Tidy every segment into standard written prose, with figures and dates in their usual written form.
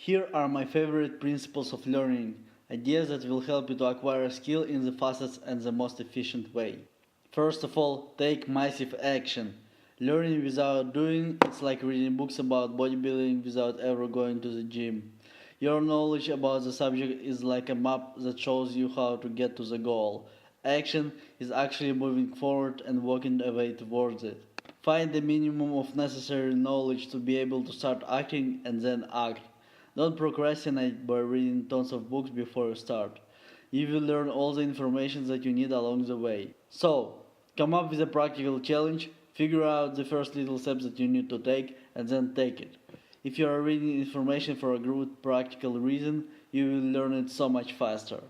Here are my favorite principles of learning, ideas that will help you to acquire a skill in the fastest and the most efficient way. First of all, take massive action. Learning without doing it's like reading books about bodybuilding without ever going to the gym. Your knowledge about the subject is like a map that shows you how to get to the goal. Action is actually moving forward and walking away towards it. Find the minimum of necessary knowledge to be able to start acting and then act. Don't procrastinate by reading tons of books before you start. You will learn all the information that you need along the way. So, come up with a practical challenge, figure out the first little steps that you need to take, and then take it. If you are reading information for a good practical reason, you will learn it so much faster.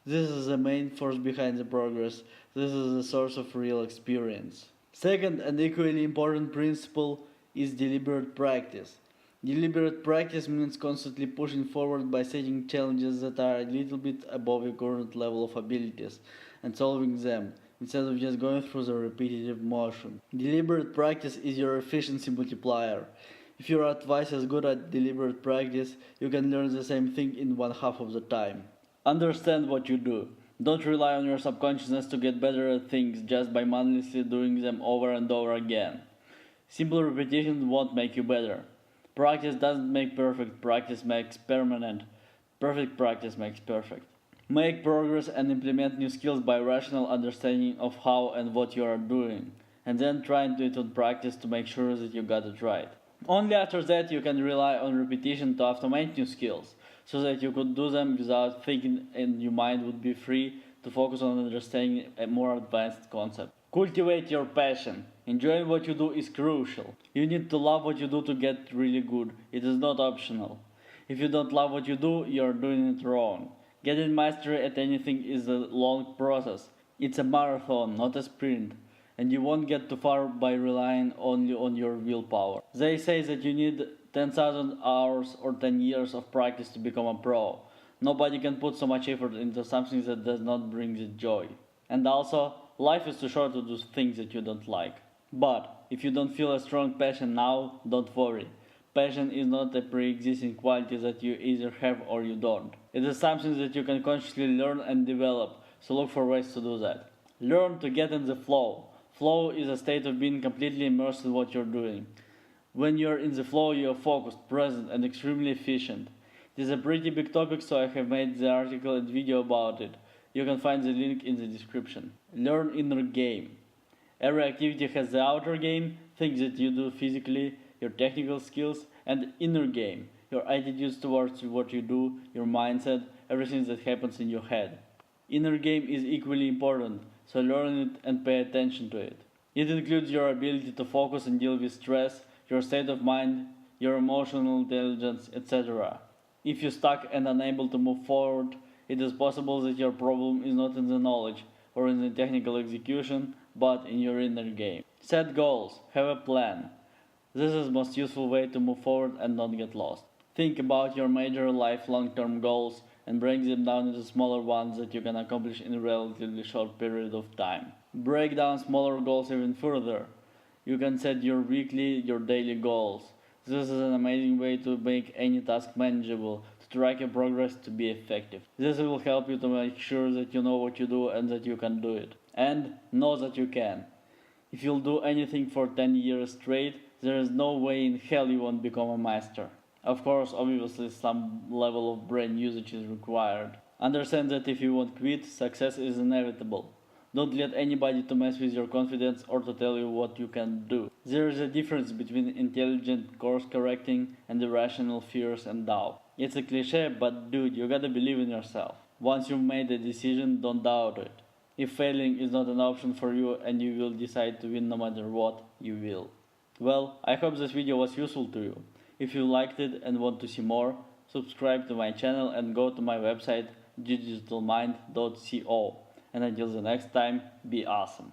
This is the main force behind the progress. This is the source of real experience. Second and equally important principle is deliberate practice. Deliberate practice means constantly pushing forward by setting challenges that are a little bit above your current level of abilities and solving them, instead of just going through the repetitive motion. Deliberate practice is your efficiency multiplier. If you are twice as good at deliberate practice, you can learn the same thing in one half of the time. Understand what you do. Don't rely on your subconsciousness to get better at things just by mindlessly doing them over and over again. Simple repetition won't make you better. Practice doesn't make perfect, practice makes permanent. Perfect practice makes perfect. Make progress and implement new skills by rational understanding of how and what you are doing, and then try to do it on practice to make sure that you got it right. Only after that you can rely on repetition to automate new skills, so that you could do them without thinking and your mind would be free to focus on understanding a more advanced concept. Cultivate your passion. Enjoying what you do is crucial. You need to love what you do to get really good. It is not optional. If you don't love what you do, you are doing it wrong. Getting mastery at anything is a long process. It's a marathon, not a sprint. And you won't get too far by relying only on your willpower. They say that you need 10,000 hours or 10 years of practice to become a pro. Nobody can put so much effort into something that does not bring you joy. And also, life is too short to do things that you don't like. But if you don't feel a strong passion now, don't worry. Passion is not a pre-existing quality that you either have or you don't. It is something that you can consciously learn and develop, so look for ways to do that. Learn to get in the flow. Flow is a state of being completely immersed in what you're doing. When you're in the flow, you're focused, present, and extremely efficient. It is a pretty big topic, so I have made the article and video about it. You can find the link in the description. Learn inner game. Every activity has the outer game, things that you do physically, your technical skills, and inner game, your attitudes towards what you do, your mindset, everything that happens in your head. Inner game is equally important, so learn it and pay attention to it. It includes your ability to focus and deal with stress, your state of mind, your emotional intelligence, etc. If you're stuck and unable to move forward, it is possible that your problem is not in the knowledge or in the technical execution, but in your inner game. Set goals, have a plan. This is the most useful way to move forward and not get lost. Think about your major life long-term goals and break them down into smaller ones that you can accomplish in a relatively short period of time. Break down smaller goals even further. You can set your weekly, your daily goals. This is an amazing way to make any task manageable, to track your progress, to be effective. This will help you to make sure that you know what you do and that you can do it. And know that you can. If you'll do anything for 10 years straight, there is no way in hell you won't become a master. Of course, obviously some level of brain usage is required. Understand that if you won't quit, success is inevitable. Don't let anybody to mess with your confidence or to tell you what you can do. There is a difference between intelligent course correcting and irrational fears and doubt. It's a cliche, but dude, you gotta believe in yourself. Once you've made a decision, don't doubt it. If failing is not an option for you and you will decide to win no matter what, you will. Well, I hope this video was useful to you. If you liked it and want to see more, subscribe to my channel and go to my website digitalmind.co. And until the next time, be awesome.